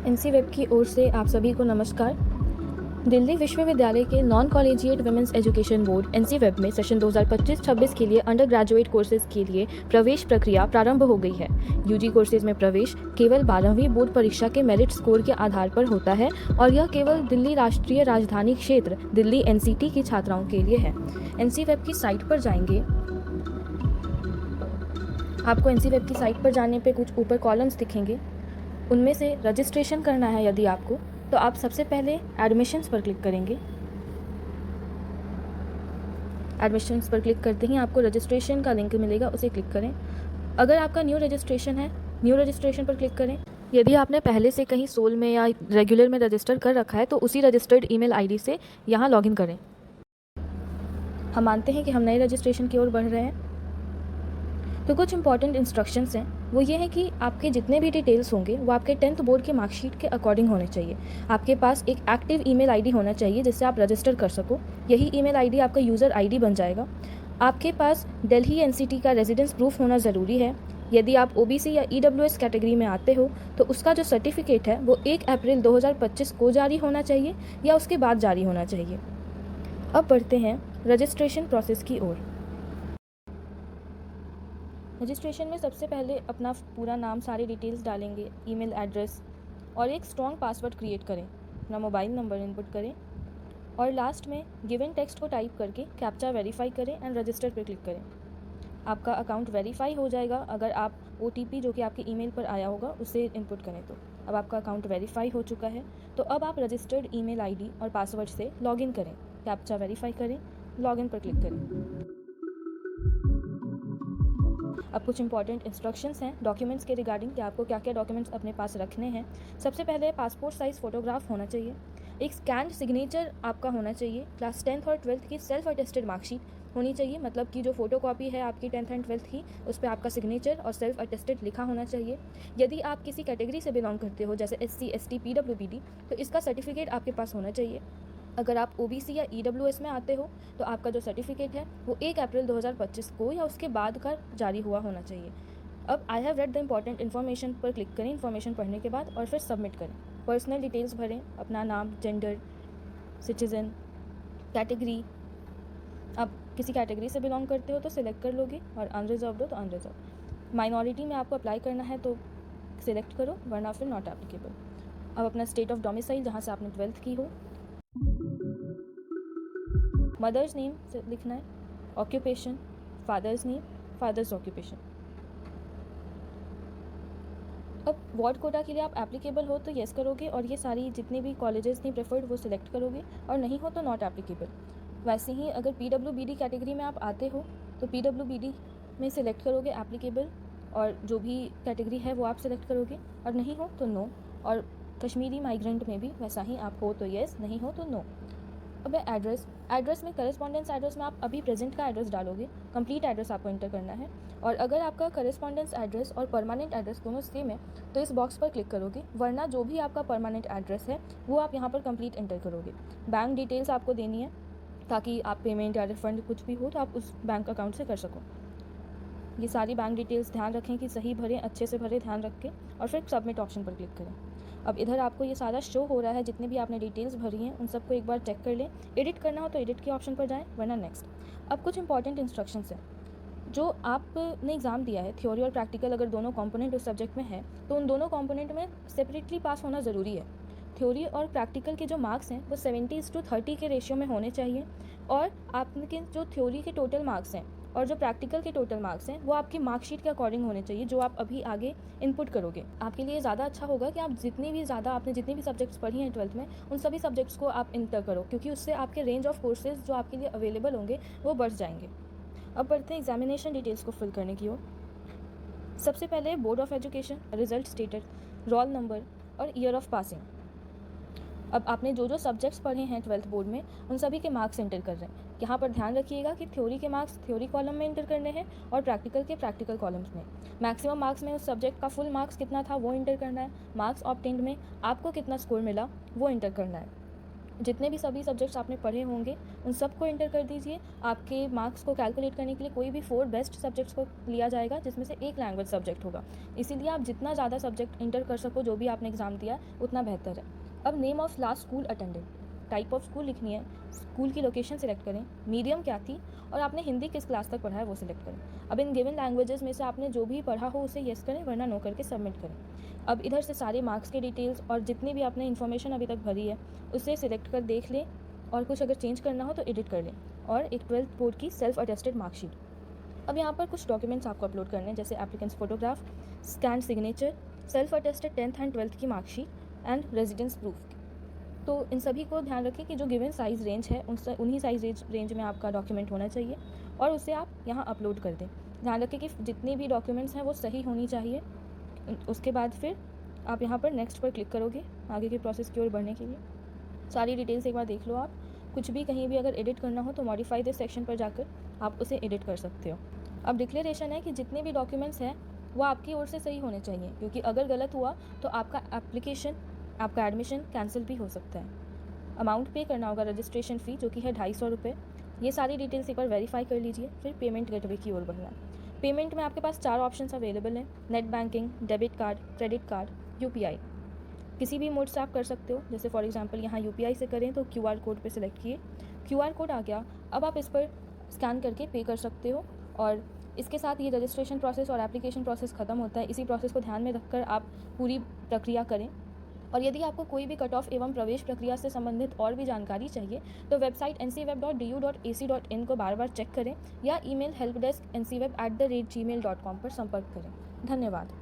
NC web की ओर से आप सभी को नमस्कार। दिल्ली विश्वविद्यालय के non collegiate women's education board NC web में सेशन 2025-26 के लिए अंडर ग्रेजुएट कोर्सेज के लिए प्रवेश प्रक्रिया प्रारंभ हो गई है। यूजी कोर्सेज में प्रवेश केवल 12वीं बोर्ड परीक्षा के मेरिट स्कोर के आधार पर होता है और यह केवल दिल्ली राष्ट्रीय राजधानी क्षेत्र दिल्ली एनसीटी की छात्राओं के लिए है। एनसी वेब की साइट पर जाएंगे। आपको एनसी वेब की साइट पर जाने पर कुछ ऊपर कॉलम्स दिखेंगे, उनमें से रजिस्ट्रेशन करना है यदि आपको, तो आप सबसे पहले एडमिशन्स पर क्लिक करेंगे। एडमिशन्स पर क्लिक करते ही आपको रजिस्ट्रेशन का लिंक मिलेगा, उसे क्लिक करें। अगर आपका न्यू रजिस्ट्रेशन है, न्यू रजिस्ट्रेशन पर क्लिक करें। यदि आपने पहले से कहीं सोल में या रेगुलर में रजिस्टर कर रखा है तो उसी रजिस्टर्ड ईमेल आईडी से यहाँ लॉगिन करें। हम मानते हैं कि हम नए रजिस्ट्रेशन की ओर बढ़ रहे हैं। तो कुछ इंपॉर्टेंट इंस्ट्रक्शंस हैं, वो ये है कि आपके जितने भी डिटेल्स होंगे वो आपके 10th बोर्ड के मार्कशीट के अकॉर्डिंग होने चाहिए। आपके पास एक एक्टिव ईमेल आईडी होना चाहिए जिससे आप रजिस्टर कर सको। यही ईमेल आईडी आपका यूज़र आईडी बन जाएगा। आपके पास दिल्ली एनसीटी का रेजिडेंस प्रूफ होना ज़रूरी है। यदि आप ओबीसी या ईडब्ल्यूएस कैटेगरी में आते हो तो उसका जो सर्टिफिकेट है वो 1 अप्रैल 2025 को जारी होना चाहिए या उसके बाद जारी होना चाहिए। अब बढ़ते हैं रजिस्ट्रेशन प्रोसेस की ओर। रजिस्ट्रेशन में सबसे पहले अपना पूरा नाम, सारे डिटेल्स डालेंगे, ईमेल एड्रेस और एक स्ट्रॉन्ग पासवर्ड क्रिएट करें। अपना मोबाइल नंबर इनपुट करें और लास्ट में गिवन टेक्स्ट को टाइप करके कैप्चा वेरीफाई करें एंड रजिस्टर पर क्लिक करें। आपका अकाउंट वेरीफाई हो जाएगा अगर आप OTP जो कि आपके ईमेल पर आया होगा उसे इनपुट करें तो। अब आपका अकाउंट वेरीफाई हो चुका है, तो अब आप रजिस्टर्ड ईमेल आईडी और पासवर्ड से लॉगिन करें। कैप्चा वेरीफाई करें, लॉगिन पर क्लिक करें। अब कुछ इंपॉर्टेंट इंस्ट्रक्शंस हैं डॉक्यूमेंट्स के रिगार्डिंग कि आपको क्या क्या डॉक्यूमेंट्स अपने पास रखने हैं। सबसे पहले पासपोर्ट साइज़ फ़ोटोग्राफ होना चाहिए। एक स्कैन्ड सिग्नेचर आपका होना चाहिए। क्लास 10th और 12th की सेल्फ अटेस्टेड मार्कशीट होनी चाहिए, मतलब कि जो फोटोकॉपी है आपकी 10th एंड 12th की, उस पर आपका सिग्नेचर और सेल्फ अटेस्टेड लिखा होना चाहिए। यदि आप किसी कैटेगरी से बिलोंग करते हो जैसे SC ST PWBD तो इसका सर्टिफिकेट आपके पास होना चाहिए। अगर आप OBC या EWS में आते हो तो आपका जो सर्टिफिकेट है वो 1 अप्रैल 2025 को या उसके बाद का जारी हुआ होना चाहिए। अब I have read the important information पर क्लिक करें। इन्फॉर्मेशन पढ़ने के बाद और फिर सबमिट करें। पर्सनल डिटेल्स भरें, अपना नाम, जेंडर, सिटीज़न, कैटेगरी। आप किसी कैटेगरी से बिलोंग करते हो तो सिलेक्ट कर लोगे और अनरिजर्व्ड हो तो अनरिजर्व। माइनॉरिटी में आपको अप्लाई करना है तो सिलेक्ट करो, वरना फिर नॉट एप्लीकेबल। अब अपना स्टेट ऑफ डोमिसाइल जहाँ से आपने 12th की हो, मदर्स नेम से लिखना है, occupation, father's name, father's occupation. अब वार्ड कोटा के लिए आप एप्लीकेबल हो तो येस करोगे और ये सारी जितने भी कॉलेजेस नहीं प्रेफर्ड वो सिलेक्ट करोगे, और नहीं हो तो नॉट एप्लीकेबल। वैसे ही अगर PWBD कैटेगरी में आप आते हो तो PWBD में सिलेक्ट करोगे एप्लीकेबल, और जो भी कैटेगरी है वो आप सिलेक्ट करोगे, और नहीं हो तो नो। और कश्मीरी माइग्रेंट में भी वैसा ही, आप हो तो येस, नहीं हो तो नो। अब एड्रेस में करस्पॉन्डेंस एड्रेस में आप अभी प्रेजेंट का एड्रेस डालोगे, कंप्लीट एड्रेस आपको एंटर करना है। और अगर आपका करस्पॉन्डेंस एड्रेस और परमानेंट एड्रेस दोनों सेम है तो इस बॉक्स पर क्लिक करोगे, वरना जो भी आपका परमानेंट एड्रेस है वो आप यहाँ पर कंप्लीट एंटर करोगे। बैंक डिटेल्स आपको देनी है ताकि आप पेमेंट या रिफंड कुछ भी हो तो आप उस बैंक अकाउंट से कर सको। ये सारी बैंक डिटेल्स ध्यान रखें कि सही भरें, अच्छे से भरें ध्यान रख के, और फिर सबमिट ऑप्शन पर क्लिक करें। अब इधर आपको ये सारा शो हो रहा है, जितने भी आपने डिटेल्स भरी हैं उन सबको एक बार चेक कर लें। एडिट करना हो तो एडिट के ऑप्शन पर जाएं, वरना नेक्स्ट। अब कुछ इंपॉर्टेंट इंस्ट्रक्शंस हैं। जो आपने एग्ज़ाम दिया है, थ्योरी और प्रैक्टिकल, अगर दोनों कंपोनेंट उस सब्जेक्ट में है तो उन दोनों कंपोनेंट में सेपरेटली पास होना ज़रूरी है। थ्योरी और प्रैक्टिकल के जो मार्क्स हैं वो 70:30 के रेशियो में होने चाहिए, और आपके जो थ्योरी के टोटल मार्क्स हैं और जो प्रैक्टिकल के टोटल मार्क्स हैं वो आपकी मार्कशीट के अकॉर्डिंग होने चाहिए जो आप अभी आगे इनपुट करोगे। आपके लिए ज़्यादा अच्छा होगा कि आप आपने जितनी भी सब्जेक्ट्स पढ़ी हैं 12th में उन सभी सब्जेक्ट्स को आप इंटर करो, क्योंकि उससे आपके रेंज ऑफ कोर्सेज जो आपके लिए अवेलेबल होंगे वो बढ़ जाएंगे। अब बढ़ते हैं एग्जामिनेशन डिटेल्स को फिल करने की ओर। सबसे पहले board of education, result status, roll number और ईयर ऑफ पासिंग। अब आपने जो जो सब्जेक्ट्स पढ़े हैं 12th बोर्ड में उन सभी के मार्क्स एंटर कर रहे हैं। यहाँ पर ध्यान रखिएगा कि थ्योरी के मार्क्स थ्योरी कॉलम में एंटर करने हैं और प्रैक्टिकल के प्रैक्टिकल कॉलम्स में। मैक्सिमम मार्क्स में उस सब्जेक्ट का फुल मार्क्स कितना था वो एंटर करना है। मार्क्स ऑब्टेन्ड में आपको कितना स्कोर मिला वो एंटर करना है। जितने भी सभी सब्जेक्ट्स आपने पढ़े होंगे उन सबको इंटर कर दीजिए। आपके मार्क्स को कैलकुलेट करने के लिए कोई भी 4 बेस्ट सब्जेक्ट्स को लिया जाएगा, जिसमें से एक लैंग्वेज सब्जेक्ट होगा। इसीलिए आप जितना ज़्यादा सब्जेक्ट इंटर कर सको जो भी आपने एग्ज़ाम दिया उतना बेहतर है। अब name of last school attended, type of school लिखनी है, स्कूल की लोकेशन सिलेक्ट करें, मीडियम क्या थी और आपने हिंदी किस क्लास तक पढ़ा है वो सिलेक्ट करें। अब इन गिवन लैंग्वेजेस में से आपने जो भी पढ़ा हो उसे येस करें, वरना नो करके सबमिट करें। अब इधर से सारे मार्क्स के डिटेल्स और जितनी भी आपने इन्फॉर्मेशन अभी तक भरी है उसे सिलेक्ट कर देख लें, और कुछ अगर चेंज करना हो तो एडिट कर लें, और एक 12th बोर्ड की सेल्फ अटेस्टेड मार्कशीट। अब यहाँ पर कुछ डॉक्यूमेंट्स आपको अपलोड करने हैं, जैसे applicants photograph, scan signature, self attested 10th and 12th की मार्कशीट एंड रेजिडेंस प्रूफ। तो इन सभी को ध्यान रखें कि जो गिवन साइज़ रेंज है उन्हीं साइज़ रेंज में आपका डॉक्यूमेंट होना चाहिए, और उसे आप यहाँ अपलोड कर दें। ध्यान रखें कि जितने भी डॉक्यूमेंट्स हैं वो सही होनी चाहिए। उसके बाद फिर आप यहाँ पर नेक्स्ट पर क्लिक करोगे आगे के प्रोसेस की ओर बढ़ने के लिए। सारी डिटेल्स एक बार देख लो आप। कुछ भी कहीं भी अगर एडिट करना हो तो मॉडिफाई दिस सेक्शन पर जाकर आप उसे एडिट कर सकते हो। अब डिक्लेरेशन है कि जितने भी डॉक्यूमेंट्स हैं वो आपकी ओर से सही होने चाहिए, क्योंकि अगर गलत हुआ तो आपका एप्लीकेशन, आपका एडमिशन कैंसिल भी हो सकता है। अमाउंट पे करना होगा रजिस्ट्रेशन फ़ी, जो कि है 250 रुपये। ये सारी डिटेल्स एक बार वेरीफाई कर लीजिए, फिर पेमेंट गेटवे की ओर बढ़ना। पेमेंट में आपके पास 4 ऑप्शंस अवेलेबल हैं, net banking, debit card, credit card, UPI। किसी भी मोड से आप कर सकते हो, जैसे फॉर एग्जांपल यहाँ UPI से करें तो QR कोड पे सिलेक्ट किए, QR कोड आ गया। अब आप इस पर स्कैन करके पे कर सकते हो, और इसके साथ ये रजिस्ट्रेशन प्रोसेस और एप्लीकेशन प्रोसेस ख़त्म होता है। इसी प्रोसेस को ध्यान में रखकर आप पूरी प्रक्रिया करें। और यदि आपको कोई भी कट ऑफ एवं प्रवेश प्रक्रिया से संबंधित और भी जानकारी चाहिए तो वेबसाइट ncweb.du.ac.in को बार बार चेक करें, या ईमेल helpdesk ncweb@gmail.com पर संपर्क करें। धन्यवाद।